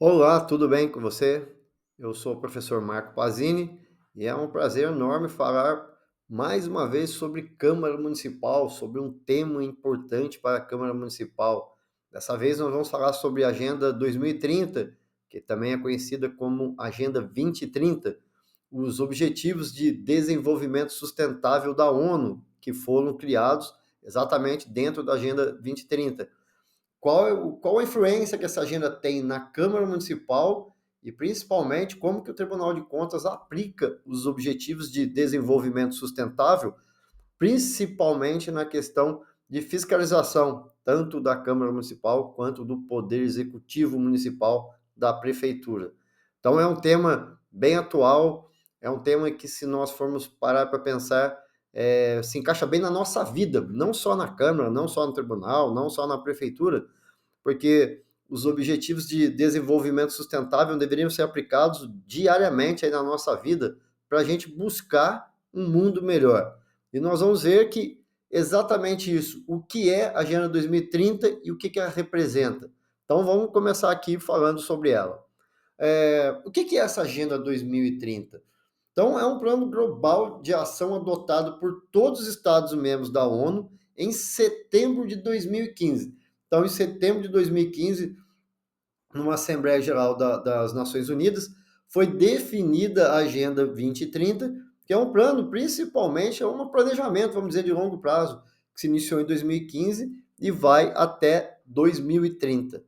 Olá, tudo bem com você? Eu sou o professor Marco Pazini e é um prazer enorme falar mais uma vez sobre Câmara Municipal, sobre um tema importante para a Câmara Municipal. Dessa vez nós vamos falar sobre a Agenda 2030, que também é conhecida como Agenda 2030, os Objetivos de Desenvolvimento Sustentável da ONU, que foram criados exatamente dentro da Agenda 2030. Qual a influência que essa agenda tem na Câmara Municipal e, principalmente, como que o Tribunal de Contas aplica os objetivos de desenvolvimento sustentável, principalmente na questão de fiscalização, tanto da Câmara Municipal quanto do Poder Executivo Municipal da Prefeitura. Então, é um tema bem atual, é um tema que, se nós formos parar para pensar, se encaixa bem na nossa vida, não só na Câmara, não só no Tribunal, não só na Prefeitura, porque os objetivos de desenvolvimento sustentável deveriam ser aplicados diariamente aí na nossa vida para a gente buscar um mundo melhor. E nós vamos ver que exatamente isso, o que é a Agenda 2030 e o que ela representa. Então vamos começar aqui falando sobre ela. O que é essa Agenda 2030? Então, é um plano global de ação adotado por todos os Estados-membros da ONU em setembro de 2015. Então, em setembro de 2015, numa Assembleia Geral das Nações Unidas, foi definida a Agenda 2030, que é um plano, principalmente, é um planejamento, vamos dizer, de longo prazo, que se iniciou em 2015 e vai até 2030.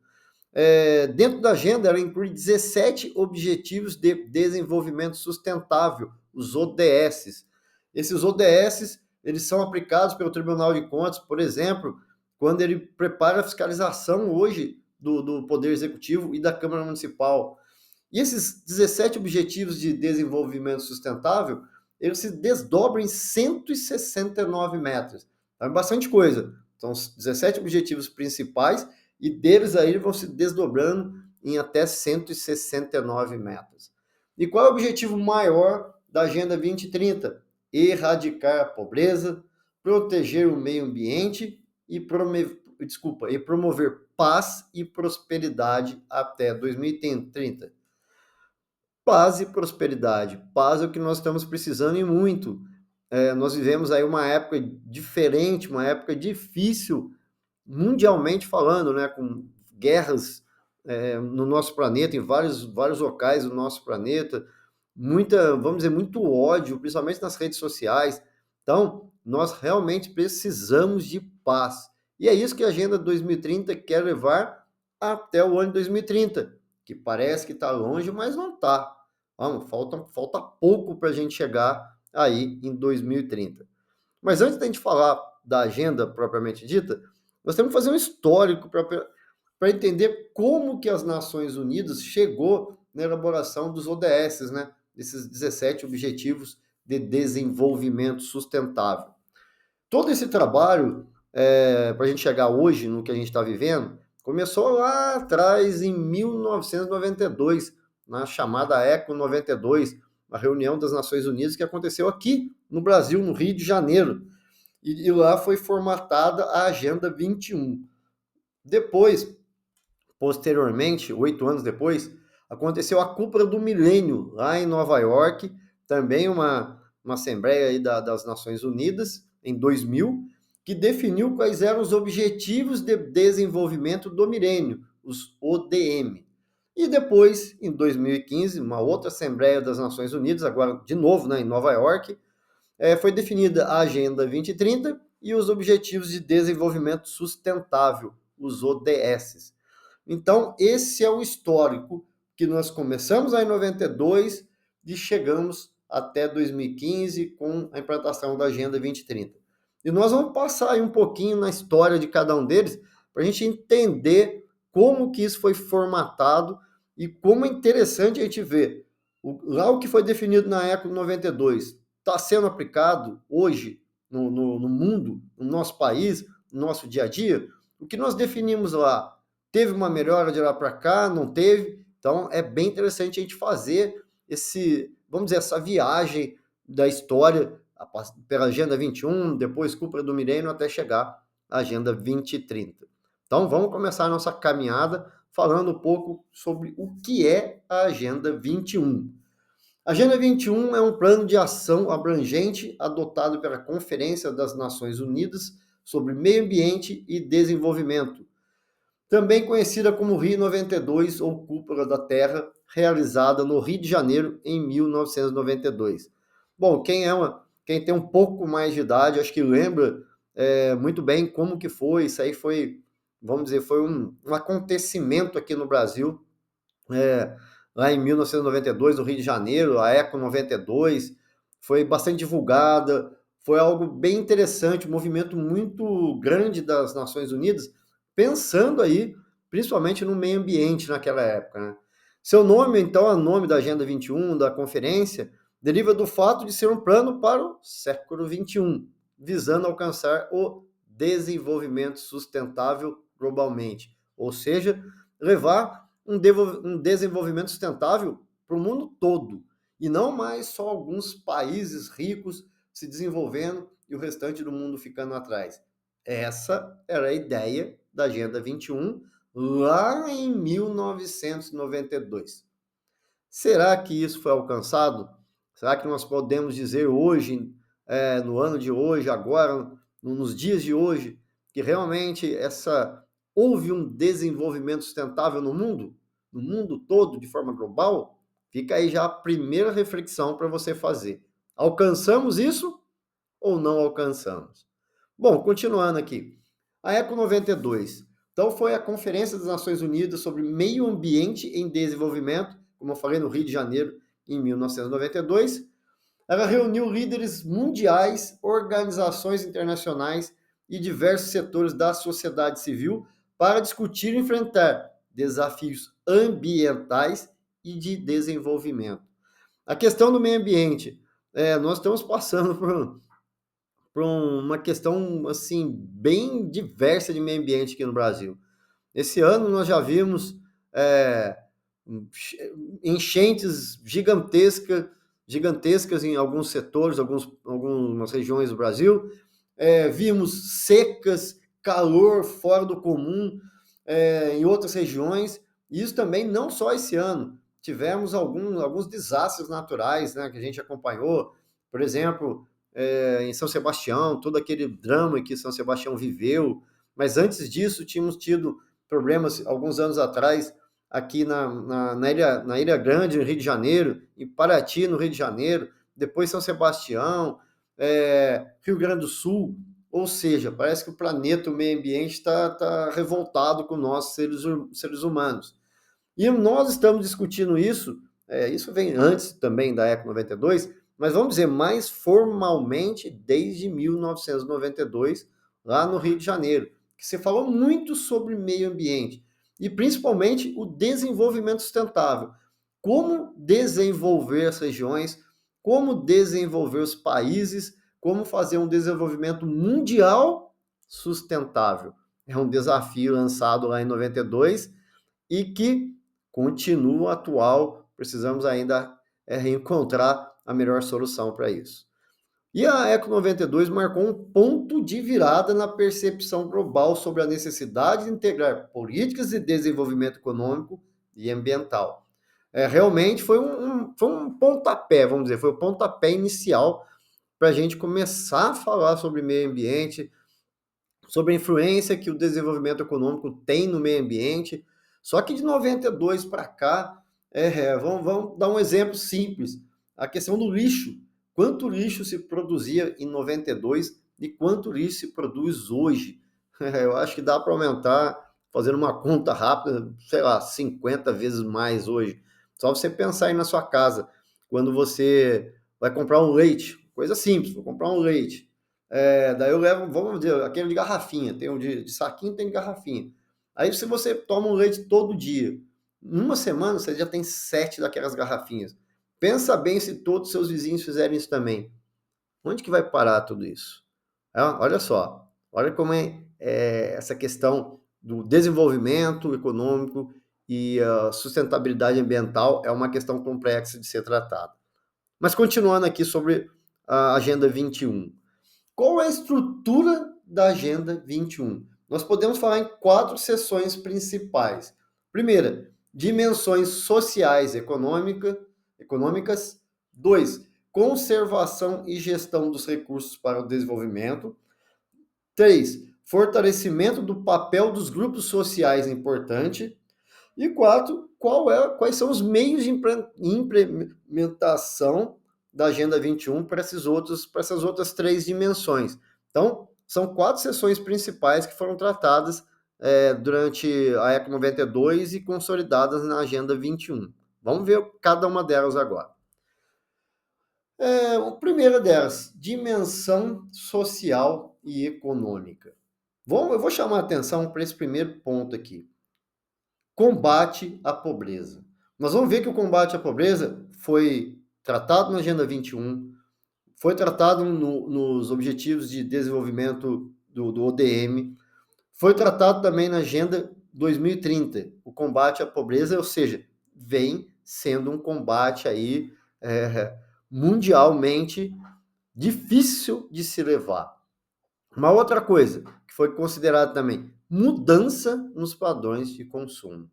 Dentro da agenda, ela inclui 17 Objetivos de Desenvolvimento Sustentável, os ODS. Esses ODS, eles são aplicados pelo Tribunal de Contas, por exemplo, quando ele prepara a fiscalização hoje do Poder Executivo e da Câmara Municipal. E esses 17 Objetivos de Desenvolvimento Sustentável, eles se desdobram em 169 metas. É bastante coisa. São os 17 objetivos principais e deles aí vão se desdobrando em até 169 metas. E qual é o objetivo maior da Agenda 2030? Erradicar a pobreza, proteger o meio ambiente e promover paz e prosperidade até 2030. Paz e prosperidade. Paz é o que nós estamos precisando e muito. Nós vivemos aí uma época diferente, uma época difícil, mundialmente falando, né, com guerras no nosso planeta, em vários locais do nosso planeta, vamos dizer, muito ódio, principalmente nas redes sociais. Então, nós realmente precisamos de paz. E é isso que a Agenda 2030 quer levar até o ano 2030, que parece que está longe, mas não está. Falta pouco para a gente chegar aí em 2030. Mas antes da gente falar da agenda propriamente dita, nós temos que fazer um histórico para entender como que as Nações Unidas chegou na elaboração dos ODS, né? Desses 17 Objetivos de Desenvolvimento Sustentável. Todo esse trabalho, para a gente chegar hoje no que a gente está vivendo, começou lá atrás, em 1992, na chamada ECO 92, a reunião das Nações Unidas que aconteceu aqui no Brasil, no Rio de Janeiro. E lá foi formatada a Agenda 21. Depois, posteriormente, 8 anos depois, aconteceu a Cúpula do Milênio, lá em Nova York, também uma assembleia aí das Nações Unidas, em 2000, que definiu quais eram os Objetivos de Desenvolvimento do Milênio, os ODM. E depois, em 2015, uma outra Assembleia das Nações Unidas, agora de novo, né, em Nova York, foi definida a Agenda 2030 e os Objetivos de Desenvolvimento Sustentável, os ODS. Então, esse é o histórico que nós começamos em 92 e chegamos até 2015 com a implantação da Agenda 2030. E nós vamos passar aí um pouquinho na história de cada um deles para a gente entender como que isso foi formatado e como é interessante a gente ver lá o que foi definido na ECO 92 está sendo aplicado hoje no mundo, no nosso país, no nosso dia a dia. O que nós definimos lá teve uma melhora de lá para cá, não teve. Então é bem interessante a gente fazer vamos dizer, essa viagem da história pela Agenda 21, depois Cúpula do Milênio, até chegar à Agenda 2030. Então vamos começar a nossa caminhada falando um pouco sobre o que é a Agenda 21. A Agenda 21 é um plano de ação abrangente adotado pela Conferência das Nações Unidas sobre Meio Ambiente e Desenvolvimento, também conhecida como Rio 92 ou Cúpula da Terra, realizada no Rio de Janeiro em 1992. Bom, quem tem um pouco mais de idade, acho que lembra muito bem como que foi. Isso aí foi, vamos dizer, foi um acontecimento aqui no Brasil, é, lá em 1992, no Rio de Janeiro, a Eco 92, foi bastante divulgada, foi algo bem interessante, um movimento muito grande das Nações Unidas, pensando aí, principalmente no meio ambiente naquela época, né? Seu nome, então, o nome da Agenda 21, da conferência, deriva do fato de ser um plano para o século 21, visando alcançar o desenvolvimento sustentável globalmente, ou seja, levar um desenvolvimento sustentável para o mundo todo, e não mais só alguns países ricos se desenvolvendo e o restante do mundo ficando atrás. Essa era a ideia da Agenda 21 lá em 1992. Será que isso foi alcançado? Será que nós podemos dizer hoje, no ano de hoje, agora, nos dias de hoje, que realmente houve um desenvolvimento sustentável no mundo todo, de forma global? Fica aí já a primeira reflexão para você fazer. Alcançamos isso ou não alcançamos? Bom, continuando aqui. A Eco 92. Então, foi a Conferência das Nações Unidas sobre Meio Ambiente em Desenvolvimento, como eu falei, no Rio de Janeiro, em 1992. Ela reuniu líderes mundiais, organizações internacionais e diversos setores da sociedade civil para discutir e enfrentar desafios ambientais e de desenvolvimento. A questão do meio ambiente. Nós estamos passando por uma questão assim bem diversa de meio ambiente aqui no Brasil. Esse ano nós já vimos enchentes gigantescas em alguns setores, algumas regiões do Brasil. Vimos secas, calor fora do comum em outras regiões. E isso também não só esse ano. Tivemos alguns desastres naturais, né, que a gente acompanhou. Por exemplo, em São Sebastião, todo aquele drama que São Sebastião viveu. Mas antes disso, tínhamos tido problemas alguns anos atrás aqui na Ilha Grande, no Rio de Janeiro, em Paraty, no Rio de Janeiro, depois São Sebastião, Rio Grande do Sul. Ou seja, parece que o planeta, o meio ambiente está revoltado com nós, seres humanos. E nós estamos discutindo isso, isso vem antes também da Eco 92, mas vamos dizer, mais formalmente desde 1992, lá no Rio de Janeiro, que se falou muito sobre meio ambiente e principalmente o desenvolvimento sustentável. Como desenvolver as regiões, como desenvolver os países, como fazer um desenvolvimento mundial sustentável. É um desafio lançado lá em 92 e que continua atual. Precisamos ainda reencontrar a melhor solução para isso. E a Eco 92 marcou um ponto de virada na percepção global sobre a necessidade de integrar políticas de desenvolvimento econômico e ambiental. Realmente foi um pontapé, vamos dizer, foi o pontapé inicial para a gente começar a falar sobre meio ambiente, sobre a influência que o desenvolvimento econômico tem no meio ambiente. Só que de 92 para cá, vamos dar um exemplo simples. A questão do lixo. Quanto lixo se produzia em 92 e quanto lixo se produz hoje? Eu acho que dá para aumentar, fazendo uma conta rápida, sei lá, 50 vezes mais hoje. Só você pensar aí na sua casa, quando você vai comprar um leite, coisa simples, vou comprar um leite. Daí eu levo, vamos dizer, aquele de garrafinha, tem um de saquinho, tem de garrafinha. Aí se você toma um leite todo dia, numa semana você já tem 7 daquelas garrafinhas. Pensa bem se todos os seus vizinhos fizerem isso também. Onde que vai parar tudo isso? Olha só, olha como essa questão do desenvolvimento econômico e a sustentabilidade ambiental é uma questão complexa de ser tratada. Mas continuando aqui sobre a Agenda 21. Qual é a estrutura da Agenda 21? Nós podemos falar em 4 seções principais. Primeira, dimensões sociais econômicas. 2, conservação e gestão dos recursos para o desenvolvimento. 3, fortalecimento do papel dos grupos sociais importante. E 4, quais são os meios de implementação da Agenda 21 para essas outras 3 dimensões. Então, são 4 sessões principais que foram tratadas durante a ECO 92 e consolidadas na Agenda 21. Vamos ver cada uma delas agora. A primeira delas, dimensão social e econômica. Eu vou chamar a atenção para esse primeiro ponto aqui. Combate à pobreza. Nós vamos ver que o combate à pobreza foi tratado na Agenda 21, foi tratado nos Objetivos de Desenvolvimento do ODM, foi tratado também na Agenda 2030, o combate à pobreza, ou seja, vem sendo um combate aí mundialmente difícil de se levar. Uma outra coisa que foi considerada também, mudança nos padrões de consumo.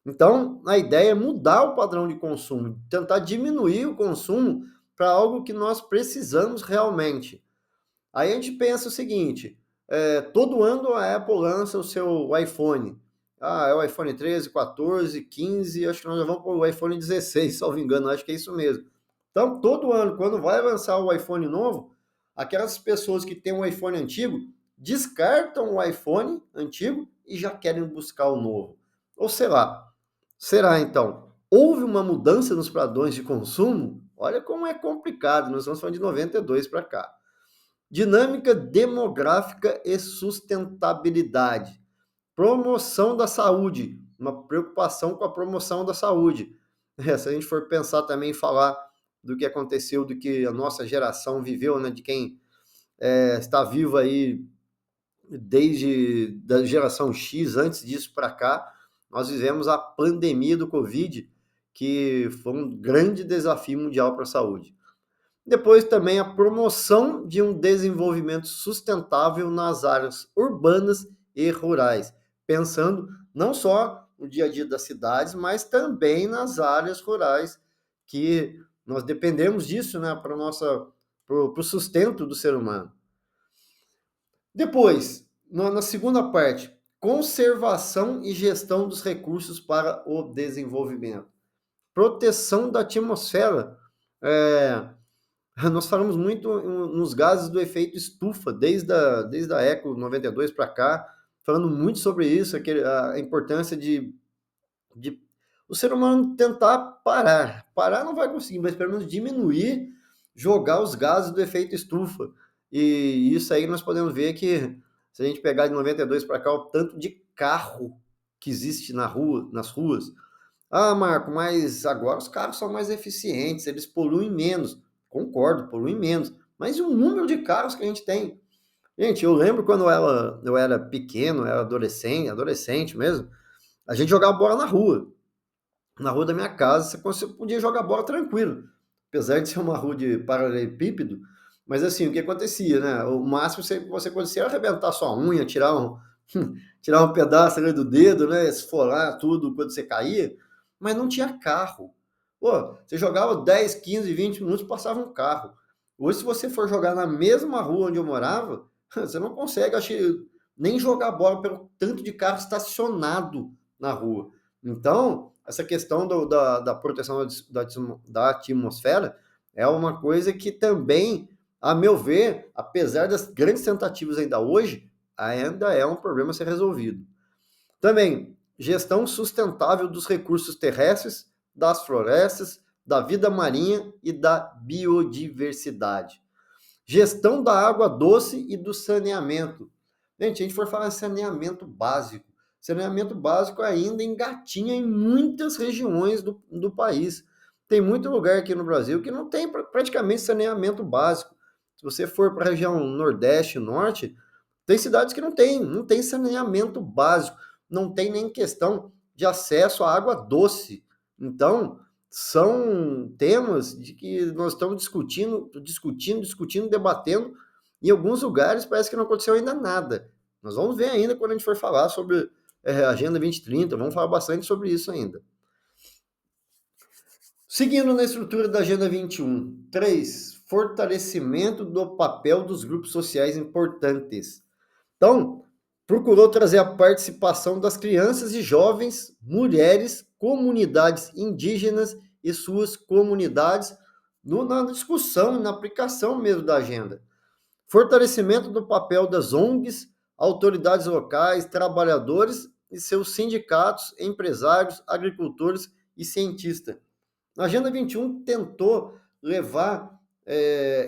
Então, a ideia é mudar o padrão de consumo, tentar diminuir o consumo para algo que nós precisamos realmente. Aí a gente pensa o seguinte, todo ano a Apple lança o seu iPhone. É o iPhone 13, 14, 15, acho que nós já vamos para o iPhone 16, salvo engano, acho que é isso mesmo. Então, todo ano, quando vai lançar o iPhone novo, aquelas pessoas que têm um iPhone antigo descartam o iPhone antigo e já querem buscar o novo. Ou sei lá, será então? Houve uma mudança nos padrões de consumo? Olha como é complicado, nós estamos falando de 92 para cá. Dinâmica demográfica e sustentabilidade. Promoção da saúde, uma preocupação com a promoção da saúde. Se a gente for pensar também em falar do que aconteceu, do que a nossa geração viveu, né, de quem está vivo aí desde da geração X, antes disso para cá, nós vivemos a pandemia do Covid, que foi um grande desafio mundial para a saúde. Depois também a promoção de um desenvolvimento sustentável nas áreas urbanas e rurais, pensando não só no dia a dia das cidades, mas também nas áreas rurais, que nós dependemos disso, né, para o sustento do ser humano. Depois, na segunda parte, conservação e gestão dos recursos para o desenvolvimento. Proteção da atmosfera. Nós falamos muito nos gases do efeito estufa, desde a ECO 92 para cá, falando muito sobre isso, a importância de o ser humano tentar parar. Parar não vai conseguir, mas pelo menos diminuir, jogar os gases do efeito estufa. E isso aí nós podemos ver que, se a gente pegar de 92 para cá, o tanto de carro que existe nas ruas. Marco, mas agora os carros são mais eficientes, eles poluem menos. Concordo, poluem menos. Mas e o número de carros que a gente tem? Gente, eu lembro quando eu era pequeno, era adolescente mesmo, a gente jogava bola na rua da minha casa, você podia jogar bola tranquilo, apesar de ser uma rua de paralelepípedo, mas assim, o que acontecia, né? O máximo você conseguia arrebentar sua unha, tirar um pedaço ali do dedo, né? Esfolar tudo quando você caía, mas não tinha carro. Pô, você jogava 10, 15, 20 minutos, passava um carro. Hoje, se você for jogar na mesma rua onde eu morava, você não consegue, nem jogar bola pelo tanto de carro estacionado na rua. Então, essa questão da proteção da atmosfera é uma coisa que também, a meu ver, apesar das grandes tentativas ainda hoje, ainda é um problema a ser resolvido. Também, gestão sustentável dos recursos terrestres, das florestas, da vida marinha e da biodiversidade. Gestão da água doce e do saneamento. Gente, a gente for falar de saneamento básico, ainda engatinha em muitas regiões do país. Tem muito lugar aqui no Brasil que não tem praticamente saneamento básico. Se você for para a região Nordeste e Norte, tem cidades que não tem saneamento básico, não tem nem questão de acesso à água doce. Então, são temas de que nós estamos discutindo, debatendo. Em alguns lugares parece que não aconteceu ainda nada. Nós vamos ver ainda quando a gente for falar sobre Agenda 2030, vamos falar bastante sobre isso ainda. Seguindo na estrutura da Agenda 21, 3. Fortalecimento do papel dos grupos sociais importantes. Então, procurou trazer a participação das crianças e jovens, mulheres, comunidades indígenas e suas comunidades na discussão e na aplicação mesmo da agenda. Fortalecimento do papel das ONGs, autoridades locais, trabalhadores e seus sindicatos, empresários, agricultores e cientistas. A Agenda 21 tentou levar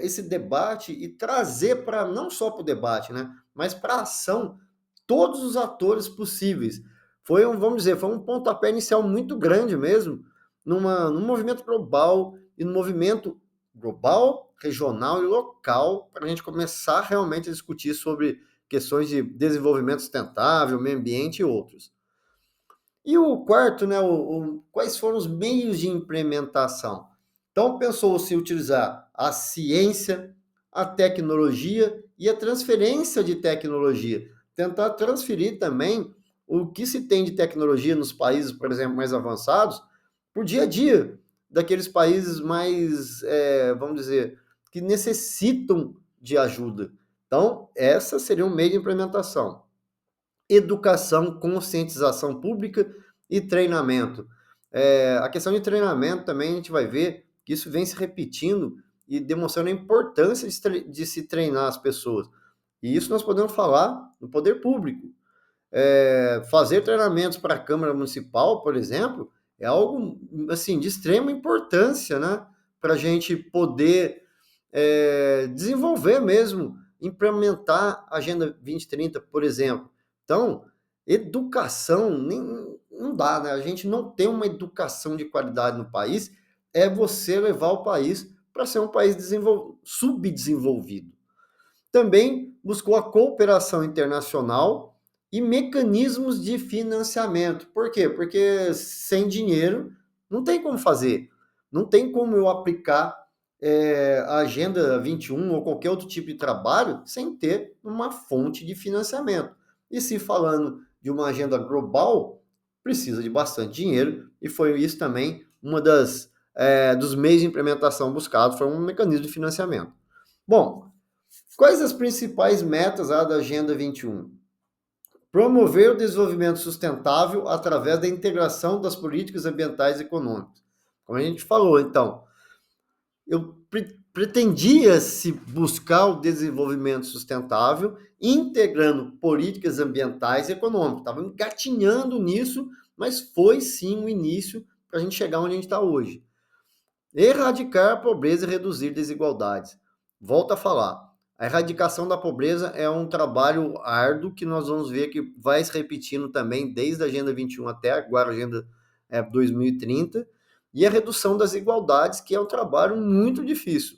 esse debate e trazer para, não só para o debate, né, mas para a ação, todos os atores possíveis. Vamos dizer, foi um pontapé inicial muito grande mesmo, num movimento global e no movimento global, regional e local, para a gente começar realmente a discutir sobre questões de desenvolvimento sustentável, meio ambiente e outros. E o quarto, né, quais foram os meios de implementação? Então, pensou-se utilizar a ciência, a tecnologia e a transferência de tecnologia. Tentar transferir também o que se tem de tecnologia nos países, por exemplo, mais avançados, para o dia a dia daqueles países mais, vamos dizer, que necessitam de ajuda. Então, essa seria um meio de implementação. Educação, conscientização pública e treinamento. A questão de treinamento também a gente vai ver que isso vem se repetindo e demonstrando a importância de se treinar as pessoas. E isso nós podemos falar no poder público. Fazer treinamentos para a Câmara Municipal, por exemplo, é algo assim de extrema importância, né? Para a gente poder desenvolver mesmo, implementar a Agenda 2030, por exemplo. Então, educação não dá, né? A gente não tem uma educação de qualidade no país, é você levar o país para ser um país subdesenvolvido. Também buscou a cooperação internacional e mecanismos de financiamento. Por quê? Porque sem dinheiro não tem como fazer. Não tem como eu aplicar a Agenda 21 ou qualquer outro tipo de trabalho sem ter uma fonte de financiamento. E se falando de uma agenda global, precisa de bastante dinheiro, e foi isso também uma dos meios de implementação buscados, foi um mecanismo de financiamento. Bom, quais as principais metas da Agenda 21? Promover o desenvolvimento sustentável através da integração das políticas ambientais e econômicas. Como a gente falou, então, eu pretendia se buscar o desenvolvimento sustentável, integrando políticas ambientais e econômicas. Estava engatinhando nisso, mas foi sim o início para a gente chegar onde a gente está hoje. Erradicar a pobreza e reduzir desigualdades. Volto a falar. A erradicação da pobreza é um trabalho árduo que nós vamos ver que vai se repetindo também desde a Agenda 21 até agora a Agenda 2030, e a redução das desigualdades, que é um trabalho muito difícil.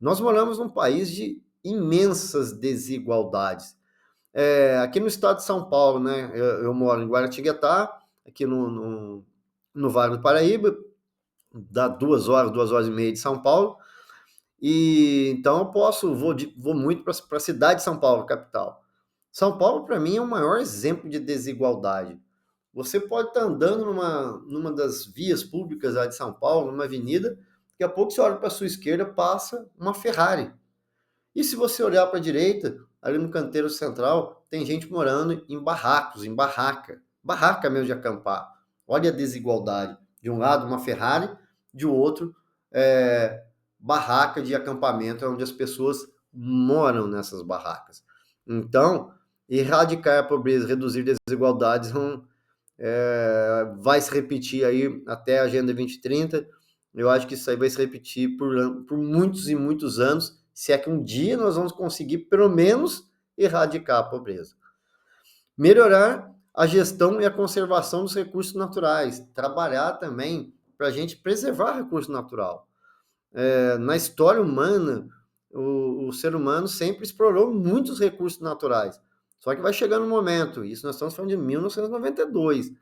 Nós moramos num país de imensas desigualdades. Aqui no estado de São Paulo, né, eu moro em Guaratinguetá, aqui no Vale do Paraíba, dá 2 horas e meia de São Paulo, e então eu vou muito para a cidade de São Paulo, capital. São Paulo, para mim, é o maior exemplo de desigualdade. Você pode estar andando numa das vias públicas lá de São Paulo, numa avenida, daqui a pouco você olha para a sua esquerda, passa uma Ferrari. E se você olhar para a direita, ali no canteiro central, tem gente morando em barracos, em barraca mesmo de acampar. Olha a desigualdade. De um lado, uma Ferrari, de outro, barraca de acampamento, onde as pessoas moram nessas barracas. Então, erradicar a pobreza, reduzir desigualdades, vai se repetir aí até a Agenda 2030. Eu acho que isso aí vai se repetir por muitos e muitos anos, se é que um dia nós vamos conseguir, pelo menos, erradicar a pobreza. Melhorar a gestão e a conservação dos recursos naturais. Trabalhar também para a gente preservar recurso natural. Na história humana, o ser humano sempre explorou muitos recursos naturais. Só que vai chegar um momento, isso nós estamos falando de 1992,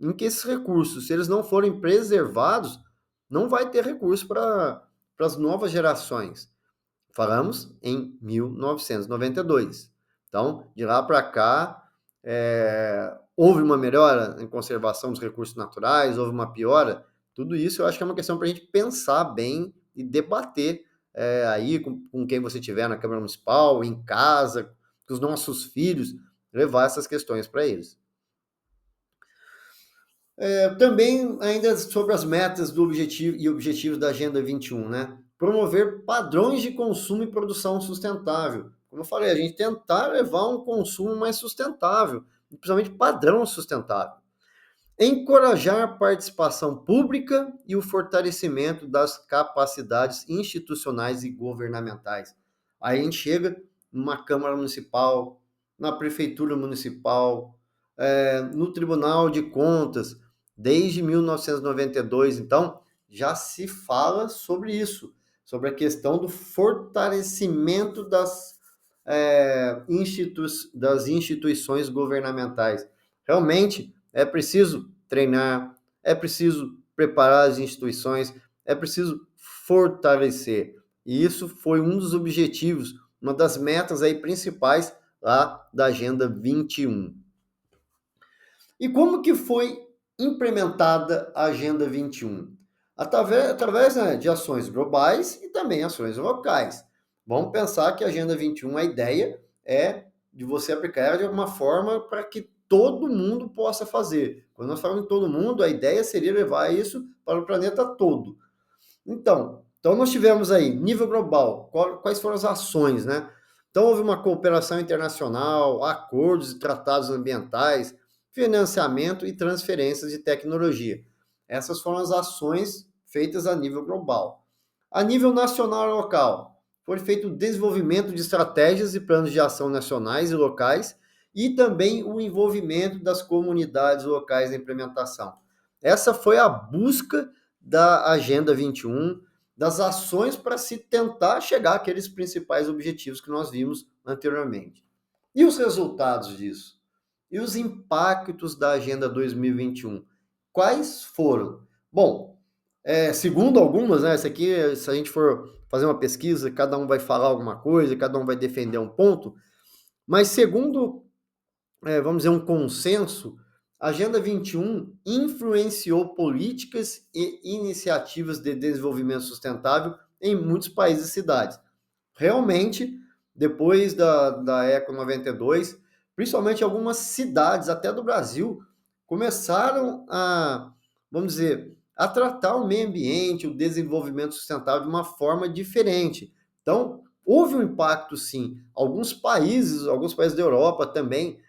em que esses recursos, se eles não forem preservados, não vai ter recurso para as novas gerações. Falamos em 1992. Então, de lá para cá, houve uma melhora em conservação dos recursos naturais, houve uma piora? Tudo isso eu acho que é uma questão para a gente pensar bem e debater aí com quem você tiver na Câmara Municipal, em casa, com os nossos filhos, levar essas questões para eles. Também, ainda sobre as metas do objetivo e objetivos da Agenda 21, né? Promover padrões de consumo e produção sustentável. Como eu falei, a gente tentar levar um consumo mais sustentável, principalmente padrão sustentável. Encorajar a participação pública e o fortalecimento das capacidades institucionais e governamentais. Aí a gente chega numa Câmara Municipal, na Prefeitura Municipal, no Tribunal de Contas, desde 1992. Então, já se fala sobre isso, sobre a questão do fortalecimento das instituições governamentais. Realmente, é preciso treinar, é preciso preparar as instituições, é preciso fortalecer. E isso foi um dos objetivos, uma das metas aí principais lá da Agenda 21. E como que foi implementada a Agenda 21? Através, né, de ações globais e também ações locais. Vamos pensar que a Agenda 21, a ideia é de você aplicar de alguma forma para que todo mundo possa fazer. Quando nós falamos em todo mundo, a ideia seria levar isso para o planeta todo. Então nós tivemos aí, nível global, quais foram as ações, né? Então houve uma cooperação internacional, acordos e tratados ambientais, financiamento e transferências de tecnologia. Essas foram as ações feitas a nível global. A nível nacional e local, foi feito o desenvolvimento de estratégias e planos de ação nacionais e locais e também o envolvimento das comunidades locais na implementação. Essa foi a busca da Agenda 21, das ações para se tentar chegar àqueles principais objetivos que nós vimos anteriormente. E os resultados disso? E os impactos da Agenda 2021? Quais foram? Bom, segundo algumas, né, isso aqui, se a gente for fazer uma pesquisa, cada um vai falar alguma coisa, cada um vai defender um ponto, mas segundo, vamos dizer, um consenso, a Agenda 21 influenciou políticas e iniciativas de desenvolvimento sustentável em muitos países e cidades. Realmente, depois da Eco 92, principalmente algumas cidades, até do Brasil, começaram a, vamos dizer, a tratar o meio ambiente, o desenvolvimento sustentável de uma forma diferente. Então, houve um impacto, sim. Alguns países da Europa também,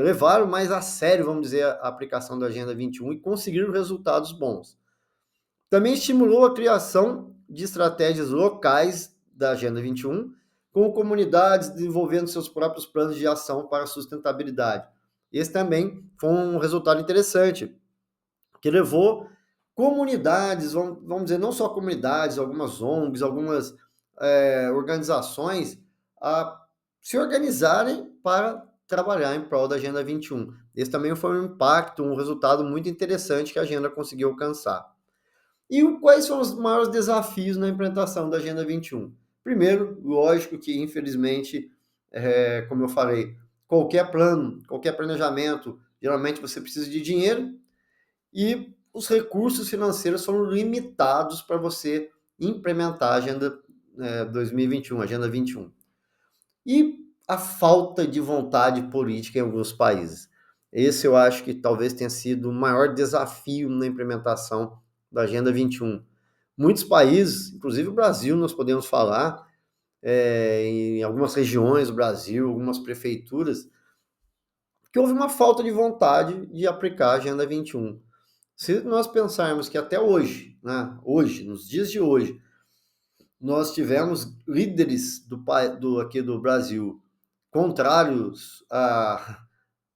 levaram mais a sério, vamos dizer, a aplicação da Agenda 21 e conseguiram resultados bons. Também estimulou a criação de estratégias locais da Agenda 21, com comunidades desenvolvendo seus próprios planos de ação para a sustentabilidade. Esse também foi um resultado interessante, que levou comunidades, vamos dizer, não só comunidades, algumas ONGs, algumas organizações, a se organizarem para trabalhar em prol da Agenda 21. Esse também foi um impacto, um resultado muito interessante que a agenda conseguiu alcançar. E quais são os maiores desafios na implementação da Agenda 21? Primeiro, lógico que, infelizmente, como eu falei, qualquer plano, qualquer planejamento, geralmente você precisa de dinheiro e os recursos financeiros são limitados para você implementar a Agenda 2021, Agenda 21. E a falta de vontade política em alguns países. Esse eu acho que talvez tenha sido o maior desafio na implementação da Agenda 21. Muitos países, inclusive o Brasil, nós podemos falar, em algumas regiões do Brasil, algumas prefeituras, que houve uma falta de vontade de aplicar a Agenda 21. Se nós pensarmos que até hoje, né, nos dias de hoje, nós tivemos líderes aqui do Brasil contrários a,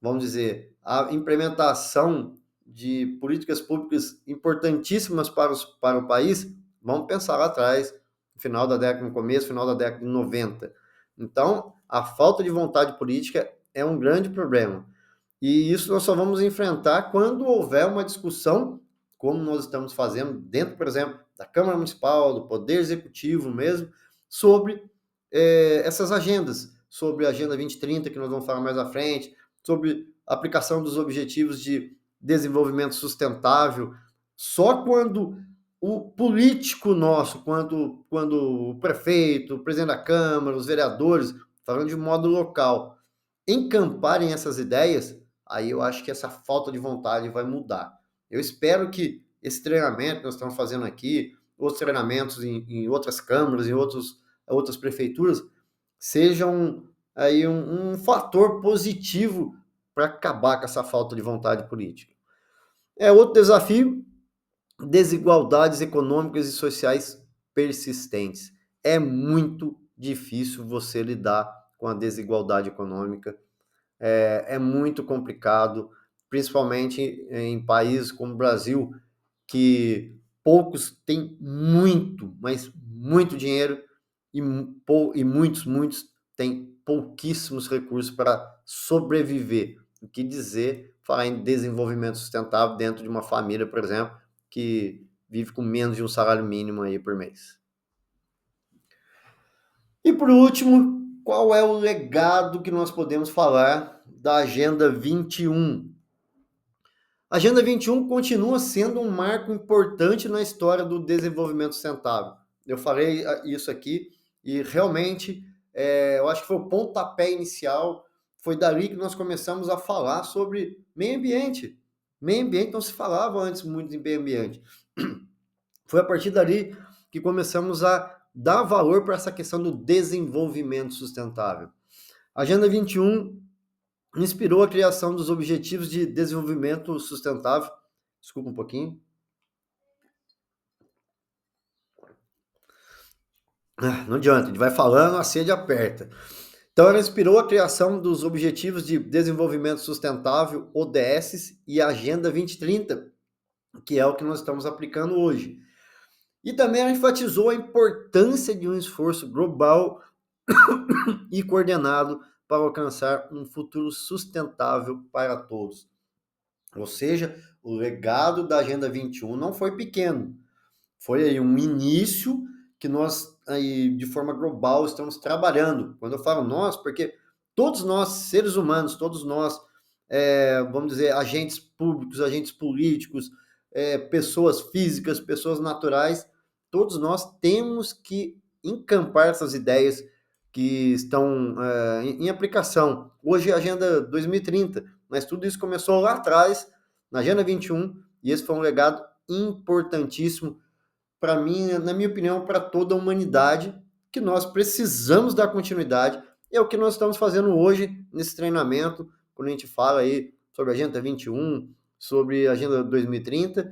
vamos dizer, a implementação de políticas públicas importantíssimas para o país, vamos pensar lá atrás, no começo, final da década de 90. Então, a falta de vontade política é um grande problema. E isso nós só vamos enfrentar quando houver uma discussão, como nós estamos fazendo dentro, por exemplo, da Câmara Municipal, do Poder Executivo mesmo, sobre essas agendas, sobre a Agenda 2030, que nós vamos falar mais à frente, sobre aplicação dos objetivos de desenvolvimento sustentável, só quando o político nosso, quando o prefeito, o presidente da Câmara, os vereadores, falando de modo local, encamparem essas ideias, aí eu acho que essa falta de vontade vai mudar. Eu espero que esse treinamento que nós estamos fazendo aqui, outros treinamentos em outras câmaras, em outras prefeituras, sejam aí um fator positivo para acabar com essa falta de vontade política. Outro desafio, desigualdades econômicas e sociais persistentes. É muito difícil você lidar com a desigualdade econômica, é muito complicado, principalmente em países como o Brasil, que poucos têm muito, mas muito dinheiro e muitos têm pouquíssimos recursos para sobreviver. O que dizer falar em desenvolvimento sustentável dentro de uma família, por exemplo, que vive com menos de um salário mínimo aí por mês. E por último, qual é o legado que nós podemos falar da Agenda 21? A Agenda 21 continua sendo um marco importante na história do desenvolvimento sustentável. Eu falei isso aqui e realmente eu acho que foi o pontapé inicial, foi dali que nós começamos a falar sobre meio ambiente. Meio ambiente não se falava antes muito em meio ambiente. Foi a partir dali que começamos a dar valor para essa questão do desenvolvimento sustentável. A Agenda 21 inspirou a criação dos Objetivos de Desenvolvimento Sustentável. Desculpa um pouquinho. Não adianta, a gente vai falando, a sede aperta. Então, ela inspirou a criação dos Objetivos de Desenvolvimento Sustentável, ODS, e a Agenda 2030, que é o que nós estamos aplicando hoje. E também ela enfatizou a importância de um esforço global e coordenado para alcançar um futuro sustentável para todos. Ou seja, o legado da Agenda 21 não foi pequeno. Foi aí um início que nós, aí, de forma global, estamos trabalhando. Quando eu falo nós, porque todos nós, seres humanos, todos nós, vamos dizer, agentes públicos, agentes políticos, pessoas físicas, pessoas naturais, todos nós temos que encampar essas ideias que estão em aplicação. Hoje é a Agenda 2030, mas tudo isso começou lá atrás, na Agenda 21, e esse foi um legado importantíssimo para mim, na minha opinião, para toda a humanidade, que nós precisamos dar continuidade. É o que nós estamos fazendo hoje nesse treinamento, quando a gente fala aí sobre a Agenda 21, sobre a Agenda 2030,